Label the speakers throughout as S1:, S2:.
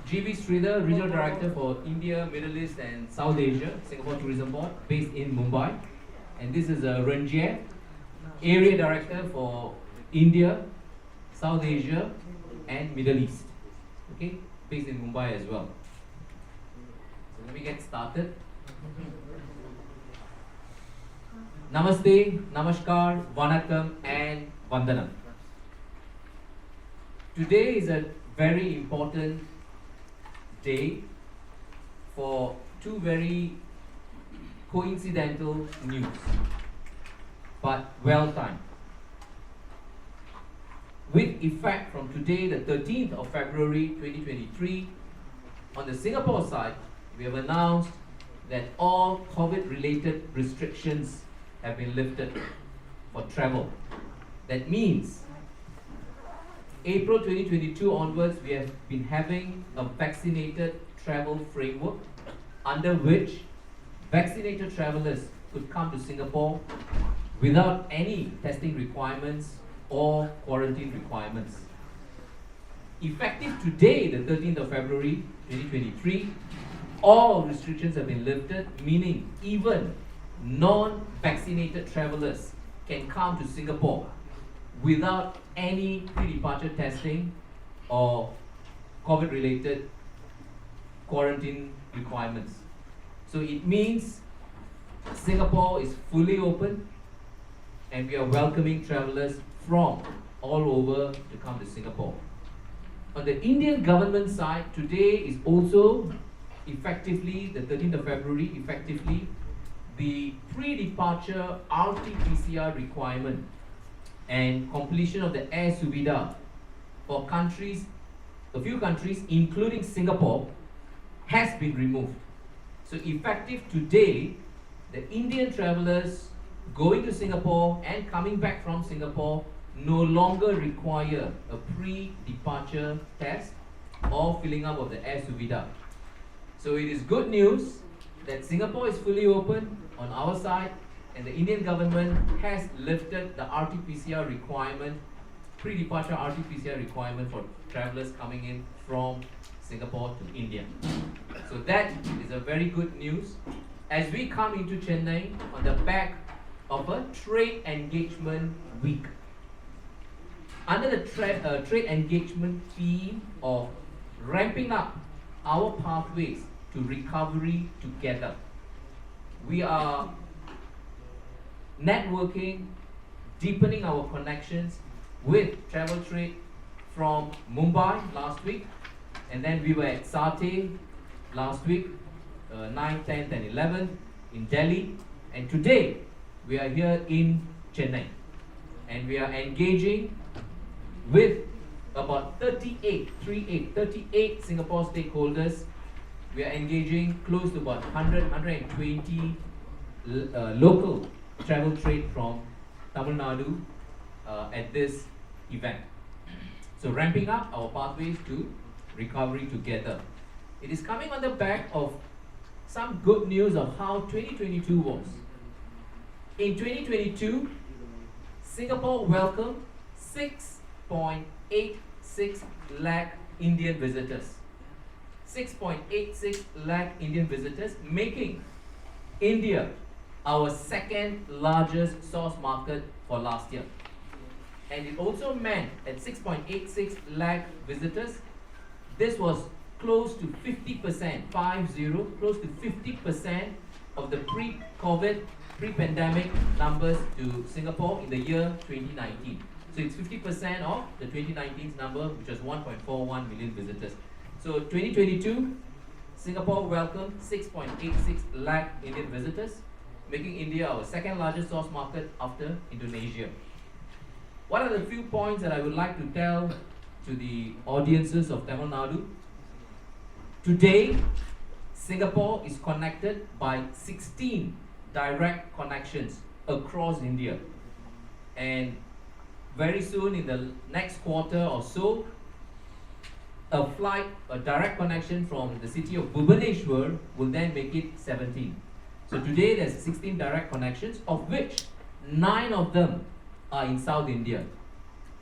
S1: G.V. Sridhar, Regional Director for India, Middle East and South Asia, Singapore Tourism Board, based in Mumbai. And this is Ranjit, Area Director for India, South Asia and Middle East. Okay, based in Mumbai as well. So let me get started. Namaste, Namaskar, Vanakkam and Vandanam. Today is a very important day for two very coincidental news, but well timed. With effect from today, the 13th of February 2023, on the Singapore side, we have announced that all COVID-related restrictions have been lifted for travel. That means April 2022 onwards, we have been having a vaccinated travel framework under which vaccinated travelers could come to Singapore without any testing requirements or quarantine requirements. Effective today, the 13th of February 2023, all restrictions have been lifted, meaning even non-vaccinated travelers can come to Singapore without any pre-departure testing or COVID-related quarantine requirements. So it means Singapore is fully open and we are welcoming travelers from all over to come to Singapore. On the Indian government side, today is also effectively, the 13th of February, effectively the pre-departure RT-PCR requirement and completion of the Air Suvidha for countries, a few countries, including Singapore, has been removed. So effective today, the Indian travelers going to Singapore and coming back from Singapore no longer require a pre-departure test or filling up of the Air Suvidha. So it is good news that Singapore is fully open on our side, and the Indian government has lifted the RT-PCR requirement, pre-departure RT-PCR requirement for travelers coming in from Singapore to India. So that is a very good news as we come into Chennai on the back of a trade engagement week. Under the trade engagement theme of ramping up our pathways to recovery together, we are networking, deepening our connections with travel trade from Mumbai last week, and then we were at Sateh last week, 9th, 10th and 11th in Delhi, and today we are here in Chennai and we are engaging with about 38 Singapore stakeholders. We are engaging close to about 120 local travel trade from Tamil Nadu at this event. So ramping up our pathways to recovery together. It is coming on the back of some good news of how 2022 was. In 2022, Singapore welcomed 6.86 lakh Indian visitors. 6.86 lakh Indian visitors, making India our second largest source market for last year. And it also meant at 6.86 lakh visitors, this was close to 50%, close to 50% of the pre-COVID, pre-pandemic numbers to Singapore in the year 2019. So it's 50% of the 2019's number, which was 1.41 million visitors. So 2022, Singapore welcomed 6.86 lakh Indian visitors, making India our second largest source market after Indonesia. What are the few points that I would like to tell to the audiences of Tamil Nadu? Today, Singapore is connected by 16 direct connections across India. And very soon, in the next quarter or so, a direct connection from the city of Bhubaneswar will then make it 17. So today there's 16 direct connections, of which 9 of them are in South India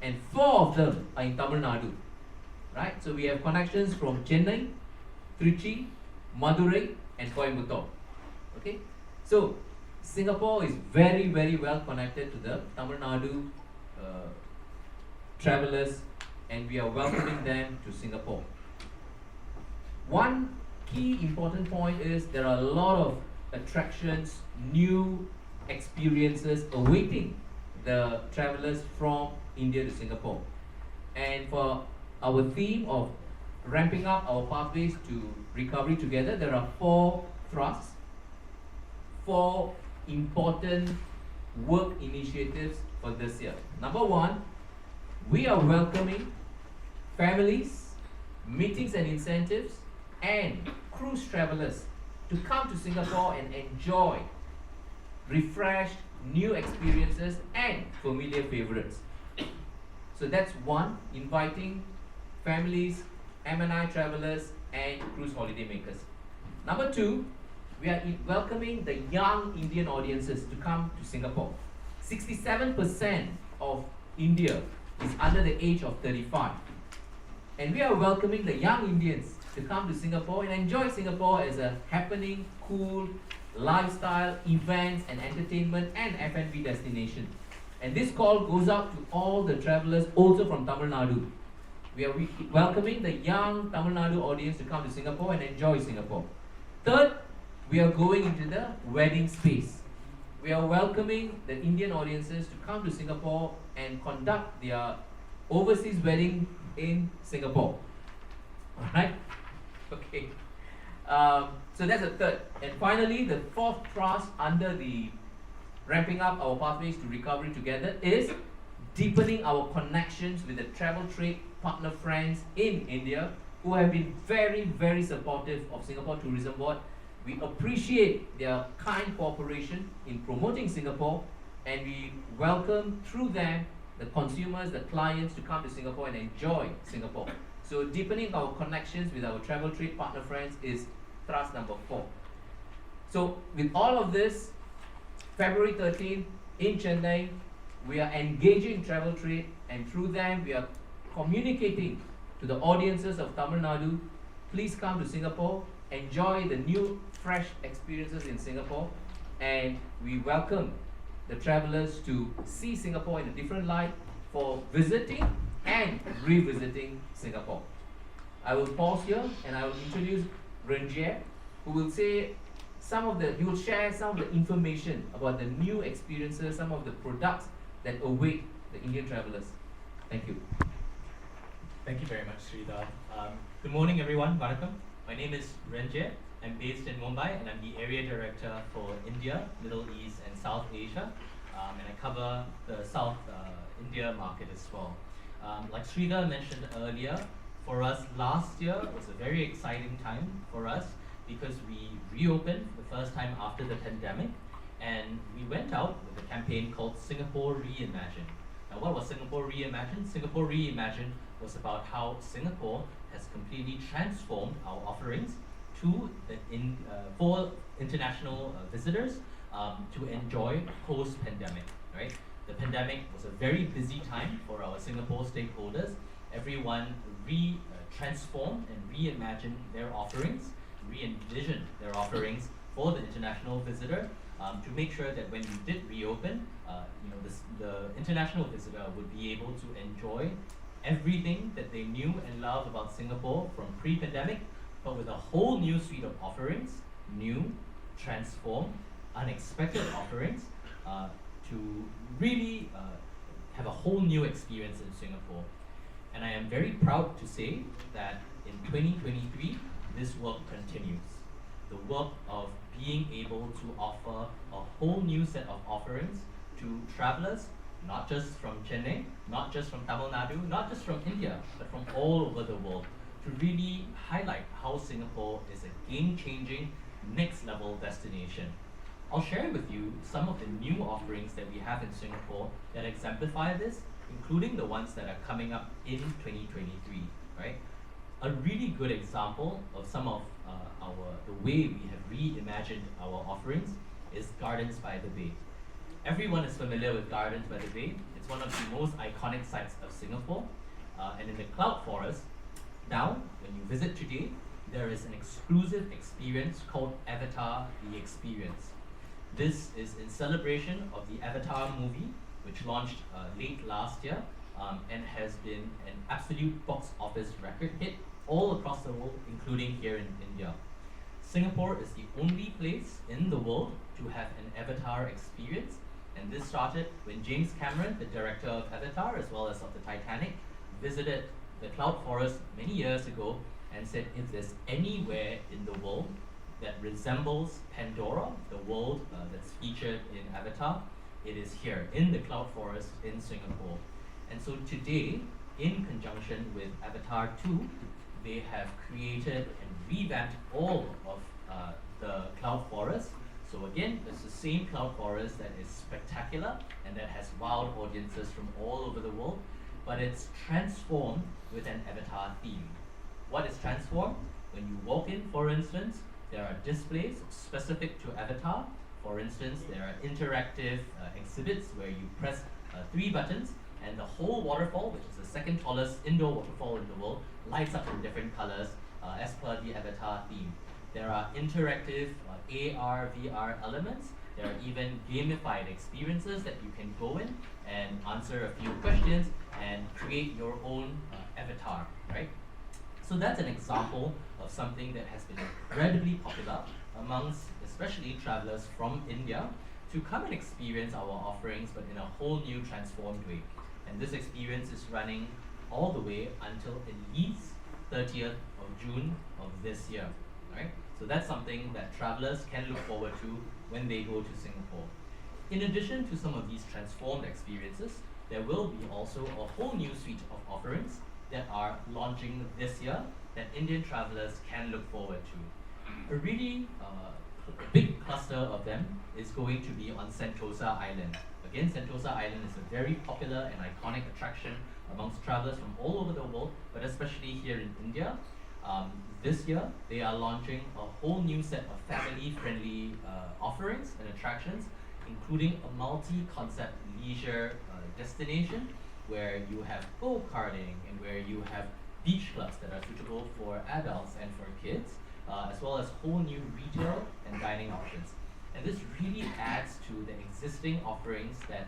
S1: and 4 of them are in Tamil Nadu. right? So we have connections from Chennai, Trichy, Madurai, and Coimbatore. Okay, so Singapore is very, very well connected to the Tamil Nadu travelers, and we are welcoming them to Singapore. One key important point is there are a lot of attractions, new experiences awaiting the travelers from India to Singapore. And for our theme of ramping up our pathways to recovery together, there are four thrusts, four important work initiatives for this year. Number one, we are welcoming families, meetings and incentives, and cruise travelers to come to Singapore and enjoy refreshed new experiences and familiar favorites. So that's one, inviting families, M&I travelers, and cruise holiday makers. Number two, we are welcoming the young Indian audiences to come to Singapore. 67% of India is under the age of 35. And we are welcoming the young Indians to come to Singapore and enjoy Singapore as a happening, cool, lifestyle, events and entertainment and F&B destination. And this call goes out to all the travelers also from Tamil Nadu. We are welcoming the young Tamil Nadu audience to come to Singapore and enjoy Singapore. Third, we are going into the wedding space. We are welcoming the Indian audiences to come to Singapore and conduct their overseas wedding in Singapore. Alright? Okay. So that's the third. And finally, the fourth thrust under the ramping up our pathways to recovery together is deepening our connections with the travel trade partner friends in India who have been very, very supportive of Singapore Tourism Board. We appreciate their kind cooperation in promoting Singapore, and we welcome through them the consumers, the clients to come to Singapore and enjoy Singapore. So deepening our connections with our travel trade partner friends is thrust number 4. So with all of this, February 13th in Chennai, we are engaging travel trade, and through them we are communicating to the audiences of Tamil Nadu, please come to Singapore, enjoy the new fresh experiences in Singapore, and we welcome the travelers to see Singapore in a different light for visiting and revisiting Singapore. I will pause here and I will introduce Renjie, who will say he will share some of the information about the new experiences, some of the products that await the Indian travelers. Thank you.
S2: Thank you very much, Sridhar. Good morning, everyone. Vanakkam. My name is Renjie. I'm based in Mumbai, and I'm the Area Director for India, Middle East, and South Asia. And I cover the South India market as well. Like Sridhar mentioned earlier, for us last year was a very exciting time for us because we reopened for the first time after the pandemic, and we went out with a campaign called Singapore Reimagined. Now, what was Singapore Reimagined? Singapore Reimagined was about how Singapore has completely transformed our offerings to for international visitors to enjoy post-pandemic, right? The pandemic was a very busy time for our Singapore stakeholders. Everyone transformed and reimagined their offerings, re-envisioned their offerings for the international visitor to make sure that when we did reopen, the international visitor would be able to enjoy everything that they knew and loved about Singapore from pre-pandemic, but with a whole new suite of offerings, new, transformed, unexpected offerings to really have a whole new experience in Singapore. And I am very proud to say that in 2023, this work continues. The work of being able to offer a whole new set of offerings to travelers, not just from Chennai, not just from Tamil Nadu, not just from India, but from all over the world, to really highlight how Singapore is a game-changing, next-level destination. I'll share with you some of the new offerings that we have in Singapore that exemplify this, including the ones that are coming up in 2023, right? A really good example of some of the way we have reimagined our offerings is Gardens by the Bay. Everyone is familiar with Gardens by the Bay. It's one of the most iconic sites of Singapore. And in the Cloud Forest, Now, when you visit today, there is an exclusive experience called Avatar The Experience. This is in celebration of the Avatar movie, which launched late last year and has been an absolute box office record hit all across the world, including here in India. Singapore is the only place in the world to have an Avatar experience, and this started when James Cameron, the director of Avatar as well as of the Titanic, visited the cloud forest many years ago and said if there's anywhere in the world that resembles Pandora, the world that's featured in Avatar, it is here in the cloud forest in Singapore. And so today, in conjunction with Avatar 2, they have created and revamped all of the cloud forest. So again, it's the same cloud forest that is spectacular and that has wild audiences from all over the world, but it's transformed with an Avatar theme. What is transformed? When you walk in, for instance, there are displays specific to Avatar. For instance, there are interactive exhibits where you press 3 buttons and the whole waterfall, which is the second tallest indoor waterfall in the world, lights up in different colors as per the Avatar theme. There are interactive AR, VR elements. There are even gamified experiences that you can go in and answer a few questions and create your own avatar, right? So that's an example of something that has been incredibly popular amongst especially travelers from India to come and experience our offerings but in a whole new transformed way. And this experience is running all the way until at least 30th of June of this year, right? So that's something that travelers can look forward to when they go to Singapore. In addition to some of these transformed experiences, there will be also a whole new suite of offerings that are launching this year that Indian travelers can look forward to. A really big cluster of them is going to be on Sentosa Island. Again, Sentosa Island is a very popular and iconic attraction amongst travelers from all over the world, but especially here in India. This year, they are launching a whole new set of family-friendly offerings and attractions, including a multi-concept leisure destination where you have go-karting and where you have beach clubs that are suitable for adults and for kids, as well as whole new retail and dining options. And this really adds to the existing offerings that,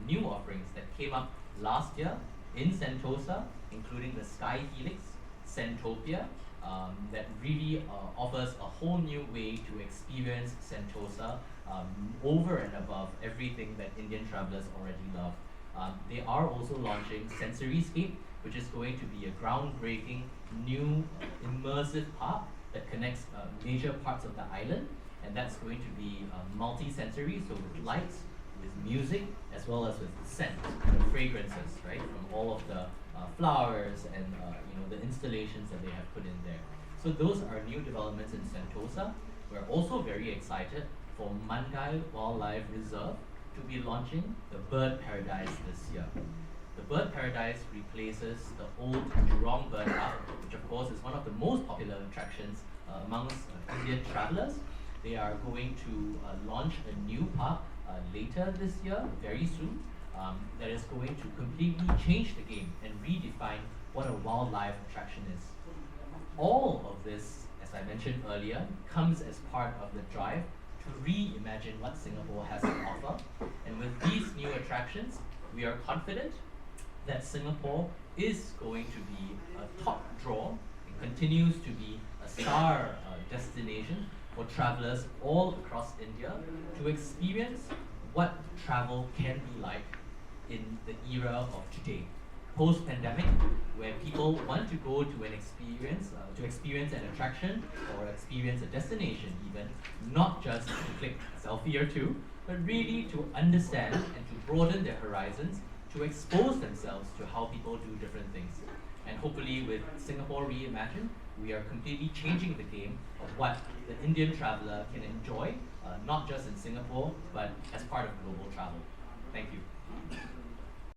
S2: new offerings that came up last year in Sentosa, including the Sky Helix, Sentopia, that really offers a whole new way to experience Sentosa over and above everything that Indian travelers already love. They are also launching Sensoryscape, which is going to be a groundbreaking new immersive park that connects major parts of the island, and that's going to be multi-sensory, so with lights, with music, as well as with scent, fragrances, right, from all of the flowers and the installations that they have put in there. So those are new developments in Sentosa. We're also very excited for Mandai Wildlife Reserve to be launching the Bird Paradise this year. The Bird Paradise replaces the old Jurong Bird Park, which of course is one of the most popular attractions amongst Indian travelers. They are going to launch a new park later this year, very soon, that is going to completely change the game and redefine what a wildlife attraction is. All of this, as I mentioned earlier, comes as part of the drive to reimagine what Singapore has to offer. And with these new attractions, we are confident that Singapore is going to be a top draw and continues to be a star destination for travelers all across India to experience what travel can be like in the era of today. Post-pandemic, where people want to go to an experience, to experience an attraction or experience a destination even, not just to click a selfie or two, but really to understand and to broaden their horizons, to expose themselves to how people do different things. And hopefully with Singapore Reimagined, we are completely changing the game of what the Indian traveler can enjoy, not just in Singapore, but as part of global travel. Thank you.